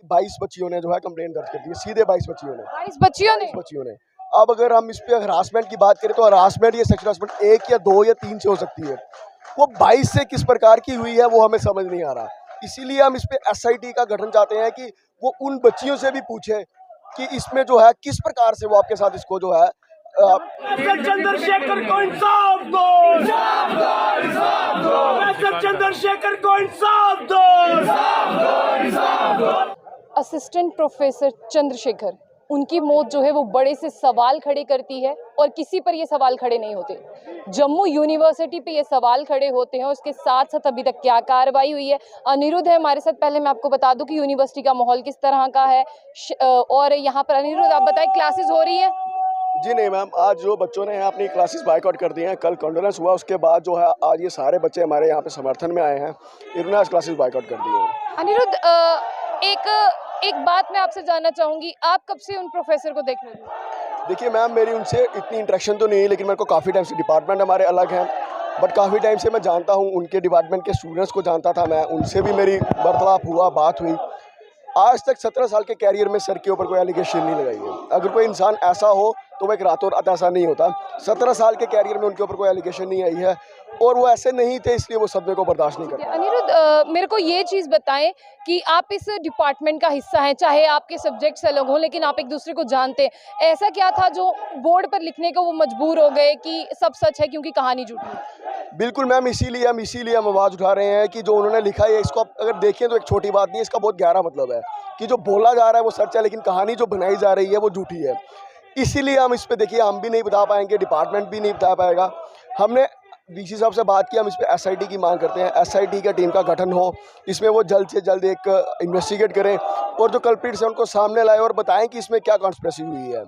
22 बच्चियों ने जो है कंप्लेन दर्ज कर दी है, सीधे 22 बच्चियों ने। 22 बच्चियों ने अब अगर हम इस पे हरासमेंट की बात करें तो हरासमेंट या सेक्सुअल हरासमेंट 1 या 2 या 3 से हो सकती है। वो 22 से किस प्रकार की हुई है वो हमें समझ नहीं आ रहा। इसीलिए हम इस पे एसआईटी का गठन चाहते हैं कि वो उन बच्चियों से भी पूछे कि इसमें जो है किस प्रकार से वो आपके साथ इसको जो है चंद्रशेखर को इंसाफ दो, चंद्रशेखर को इंसाफ दो। असिस्टेंट प्रोफेसर चंद्रशेखर, उनकी मौत जो है वो बड़े से सवाल खड़े करती है और किसी पर ये सवाल खड़े नहीं होते। जम्मू यूनिवर्सिटी पे ये सवाल खड़े होते हैं और उसके साथ साथ अभी तक क्या कार्रवाई हुई है। अनिरुद्ध है हमारे साथ। पहले मैं आपको बता दूं कि यूनिवर्सिटी का माहौल किस तरह का है और यहाँ पर अनिरुद्ध आप बताएं, क्लासेस हो रही हैं? जी नहीं मैम, आज जो बच्चों ने अपनी क्लासेस बाइकआउट कर दी हैं, कल कॉन्डोलेंस हुआ, उसके बाद जो है आज ये सारे बच्चे हमारे यहाँ पे समर्थन में आए हैं, इन्होंने आज क्लासेस बाइकआउट कर दी हैं। अनिरुद्ध, एक बात मैं आपसे जानना चाहूंगी, आप कब से उन प्रोफेसर को देख रहे हैं? देखिए मैम, मेरी उनसे इतनी इंटरेक्शन तो नहीं है, लेकिन मेरे को काफ़ी टाइम से, डिपार्टमेंट हमारे अलग हैं, बट काफ़ी टाइम से मैं जानता हूँ, उनके डिपार्टमेंट के स्टूडेंट्स को जानता था मैं, उनसे भी मेरी वार्तालाप हुआ, बात हुई। आज तक 17 साल के कैरियर में सर के ऊपर कोई एलिगेशन नहीं लगाई है। अगर कोई इंसान ऐसा हो तो वो एक रातों रात ऐसा नहीं होता। 17 साल के कैरियर में उनके ऊपर कोई एलिगेशन नहीं आई है और वो ऐसे नहीं थे, इसलिए वो सदमे को बर्दाश्त नहीं करते। अनिरुद्ध, मेरे को ये चीज़ बताएं कि आप इस डिपार्टमेंट का हिस्सा हैं, चाहे आपके सब्जेक्ट्स अलग हों, लेकिन आप एक दूसरे को जानते हैं। ऐसा क्या था जो बोर्ड पर लिखने को वो मजबूर हो गए कि सब सच है क्योंकि कहानी झूठी है? बिल्कुल मैम, इसीलिए हम आवाज़ उठा रहे हैं कि जो उन्होंने लिखा है, इसको आप अगर देखें तो एक छोटी बात नहीं है, इसका बहुत गहरा मतलब है कि जो बोला जा रहा है वो सच है, लेकिन कहानी जो बनाई जा रही है वो झूठी है। इसीलिए हम इस पे, देखिए, हम भी नहीं बता पाएंगे, डिपार्टमेंट भी नहीं बता पाएगा। हमने डीसी साहब से बात की, हम इस पे एसआईटी की मांग करते हैं, एसआईटी का टीम का गठन हो, इसमें वो जल्द से जल्द एक इन्वेस्टिगेट करें और जो कल्प्रिट्स हैं उनको सामने लाए और बताएं कि इसमें क्या कॉन्स्पिरेसी हुई है।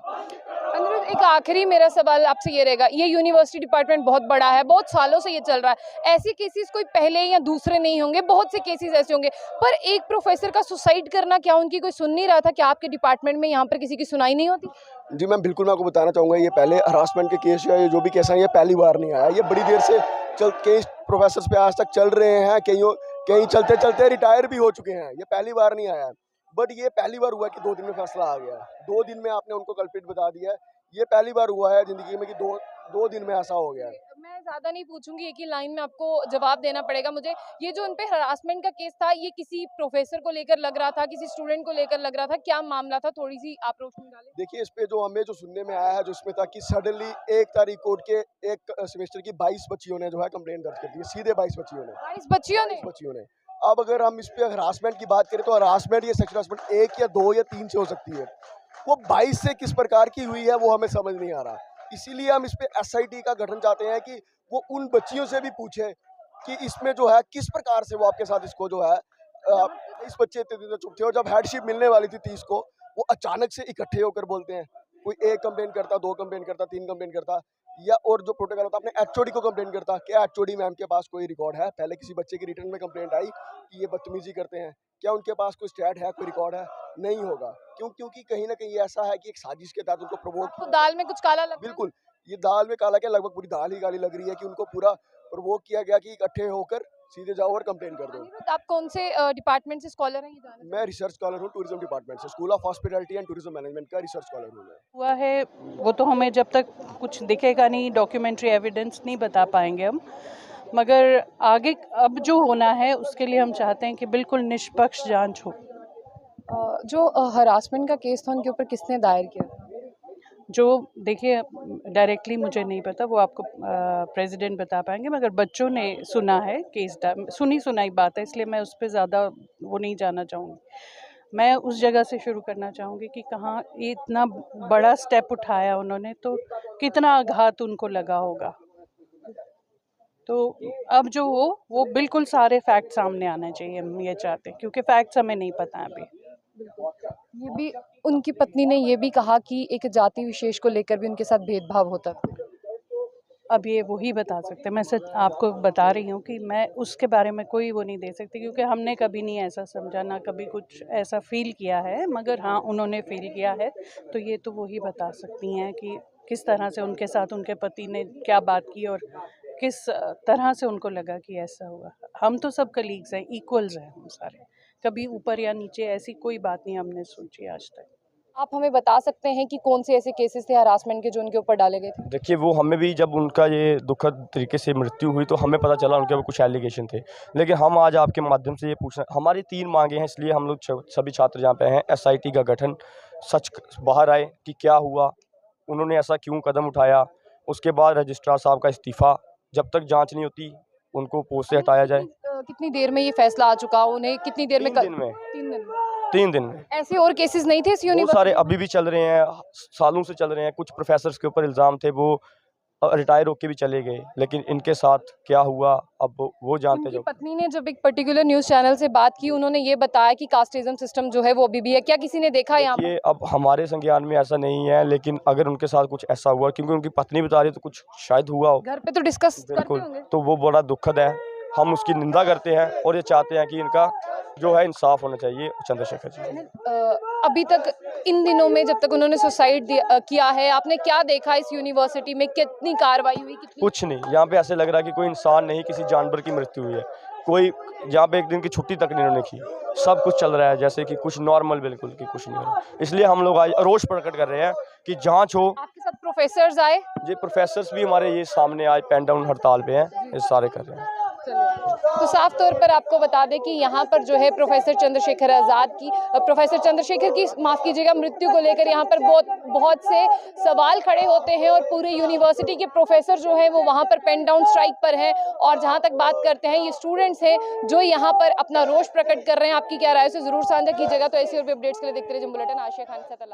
अनिरुद्ध, एक आखिरी मेरा सवाल आपसे ये रहेगा, ये यूनिवर्सिटी डिपार्टमेंट बहुत बड़ा है, बहुत सालों से ये चल रहा है, ऐसे केसेस कोई पहले या दूसरे नहीं होंगे, बहुत से केसेस ऐसे होंगे, पर एक प्रोफेसर का सुसाइड करना, क्या उनकी कोई सुन नहीं रहा था? क्या आपके डिपार्टमेंट में यहाँ पर किसी की सुनाई नहीं होती? जी मैम, बिल्कुल, मैं आपको बताना चाहूँगा, ये पहले हरासमेंट के केस या ये जो भी केस हैं, ये पहली बार नहीं आया। ये बड़ी देर से कई प्रोफेसर्स पे आज तक चल रहे हैं, कहीं चलते चलते रिटायर भी हो चुके हैं। ये पहली बार नहीं आया, बट ये पहली बार हुआ कि 2 दिन में फैसला आ गया। 2 दिन में आपने उनको कल्प्रिट बता दिया है। ये पहली बार हुआ है ज़िंदगी में कि दो दिन में ऐसा हो गया है। मैं ज़्यादा नहीं पूछूंगी, एक ही लाइन में आपको जवाब देना पड़ेगा मुझे। ये जो उन पे हरासमेंट का केस था, ये किसी प्रोफेसर को लेकर लग रहा था, किसी स्टूडेंट को लेकर लग रहा था, क्या मामला था? थोड़ी सी आप रोशनी डालें। देखिए, इस पे जो हमें जो सुनने में आया है, जो इसमें था कि सडनली 1 तारीख को उठ के एक सेमेस्टर की 22 बच्चियों ने जो है कंप्लेंट दर्ज कर दी है, सीधे 22 बच्चियों ने। 22 बच्चियों ने अब अगर हम इस पे हरासमेंट की बात करें तो हरासमेंट या सेक्सुअल हरासमेंट 1 या 2 या 3 से हो सकती है। वो 22 से किस प्रकार की हुई है वो हमें समझ नहीं आ रहा। इसीलिए हम इस पे एसआईटी का गठन चाहते हैं कि वो उन बच्चियों से भी पूछे कि इसमें जो है किस प्रकार से वो आपके साथ इसको जो है इस बच्चे इतने दिन से चुप थे और जब हेडशिप मिलने वाली थी 30 को, वो अचानक से इकट्ठे होकर बोलते हैं। कोई 1 कंप्लेन करता, 2 कंप्लेन करता, 3 कंप्लेन करता, या और जो प्रोटोकॉल होता है अपने एचओडी को कंप्लेन करता। क्या एचओडी मैम के पास कोई रिकॉर्ड है? पहले किसी बच्चे की रिटर्न में कंप्लेंट आई कि ये बदतमीजी करते हैं, क्या उनके पास कोई स्टैट है, कोई रिकॉर्ड है? नहीं होगा। क्योंकि कहीं ना कहीं ऐसा है कि एक साजिश के तहत उनको प्रोवोक, आपको दाल में कुछ काला लगा? बिल्कुल, ये दाल में काला क्या, लगभग पूरी दाल ही काली लग रही है कि उनको पूरा प्रोवोक किया गया कि इकट्ठे होकर सीधे जाओ और कंप्लेन कर दो। अनिरुद्ध, आप कौन से डिपार्टमेंट से स्कॉलर हैं, ये जानना? मैं रिसर्च स्कॉलर हूँ, टूरिज्म डिपार्टमेंट से, school of hospitality and tourism management का रिसर्च स्कॉलर हूँ मैं। हुआ है वो तो हमें जब तक कुछ दिखेगा नहीं, डॉक्यूमेंट्री एविडेंस नहीं बता पाएंगे हम, मगर आगे अब जो होना है उसके लिए हम चाहते हैं कि बिल्कुल निष्पक्ष जांच हो। जो हरासमेंट का केस था उनके ऊपर किसने दायर किया था? जो देखिए, डायरेक्टली मुझे नहीं पता, वो आपको प्रेसिडेंट बता पाएंगे, मगर बच्चों ने सुना है केस, सुनी सुनाई बात है, इसलिए मैं उस पर ज़्यादा वो नहीं जानना चाहूँगी। मैं उस जगह से शुरू करना चाहूँगी कि कहाँ ये इतना बड़ा स्टेप उठाया उन्होंने, तो कितना आघात उनको लगा होगा। तो अब जो वो बिल्कुल सारे फैक्ट सामने आने चाहिए, हम ये चाहते हैं, क्योंकि फैक्ट्स हमें नहीं पता है अभी। ये भी उनकी पत्नी ने ये भी कहा कि एक जाति विशेष को लेकर भी उनके साथ भेदभाव होता था। अब ये वही बता सकते हैं, मैं सच आपको बता रही हूँ कि मैं उसके बारे में कोई वो नहीं दे सकती, क्योंकि हमने कभी नहीं ऐसा समझा, ना कभी कुछ ऐसा फील किया है, मगर हाँ उन्होंने फील किया है, तो ये तो वही बता सकती हैं कि किस तरह से उनके साथ उनके पति ने क्या बात की और किस तरह से उनको लगा कि ऐसा हुआ। हम तो सब कलीग्स हैं, इक्वल्स हैं हम सारे, कभी ऊपर या नीचे ऐसी कोई बात नहीं हमने सोची आज तक। आप हमें बता सकते हैं कि कौन से ऐसे केसेस थे हरासमेंट के जो उनके ऊपर डाले गए थे? देखिए, वो हमें भी जब उनका ये दुखद तरीके से मृत्यु हुई तो हमें पता चला उनके ऊपर कुछ एलिगेशन थे। लेकिन हम आज आपके माध्यम से ये पूछना, हमारी 3 मांगे हैं, इसलिए हम लोग सभी छात्र जहाँ पे हैं, एसआईटी का गठन, सच बाहर आए कि क्या हुआ, उन्होंने ऐसा क्यों कदम उठाया। उसके बाद रजिस्ट्रार साहब का इस्तीफ़ा, जब तक जांच नहीं होती उनको पोस्ट से हटाया जाए। कितनी देर में ये फैसला आ चुका? उन्हें कितनी देर में? 3 दिन में। 3 दिन में। 3 दिन में। ऐसे और केसेस नहीं थे इस वो यूनिवर्सिटी? सारे अभी भी चल रहे हैं, सालों से चल रहे हैं। कुछ प्रोफेसर्स के ऊपर इल्ज़ाम थे, वो रिटायर होके भी चले गए, लेकिन इनके साथ क्या हुआ अब वो जानते उनकी जो। पत्नी ने जब एक पर्टिकुलर न्यूज़ चैनल से बात की, उन्होंने ये बताया कि कास्टिज्म सिस्टम जो है वो अभी भी है। क्या किसी ने देखा यहाँ पर? ये अब हमारे संज्ञान में ऐसा नहीं है, लेकिन अगर उनके साथ कुछ ऐसा हुआ, क्योंकि उनकी पत्नी बता रही है, तो कुछ शायद हुआ हो। घर पे तो डिस्कस करते बिल्कुल, होंगे। तो वो बड़ा दुखद है। हम उसकी निंदा करते हैं और ये चाहते हैं कि इनका जो है इंसाफ होना चाहिए चंद्रशेखर जी। अभी तक इन दिनों में जब तक उन्होंने सुसाइड किया है, आपने क्या देखा इस यूनिवर्सिटी में? कितनी कार्रवाई हुई? कितनी? कुछ नहीं, यहाँ पे ऐसे लग रहा है कि कोई इंसान नहीं, किसी जानवर की मृत्यु हुई है। कोई यहाँ पे एक दिन की छुट्टी तक नहीं उन्होंने की। सब कुछ चल रहा है जैसे कि कुछ नॉर्मल, बिल्कुल कि कुछ नहीं हो रहा। इसलिए हम लोग आज रोष प्रकट कर रहे हैं कि जांच हो। आपके साथ प्रोफेसर्स आए? ये प्रोफेसर्स भी हमारे ये सामने आज पेन डाउन हड़ताल पे हैं, ये सारे कर रहे हैं। तो साफ तौर पर आपको बता दें कि यहाँ पर जो है प्रोफेसर चंद्रशेखर की माफ़ कीजिएगा मृत्यु को लेकर यहाँ पर बहुत से सवाल खड़े होते हैं और पूरे यूनिवर्सिटी के प्रोफेसर जो हैं वो वहाँ पर पेन डाउन स्ट्राइक पर हैं। और जहाँ तक बात करते हैं, ये स्टूडेंट्स हैं जो यहाँ पर अपना रोष प्रकट कर रहे हैं। आपकी क्या राय है, ज़रूर साझा कीजिएगा। तो ऐसी और भी अपडेट्स के लिए देखते रहिए बुलेटिन। आशिया खान के साथ।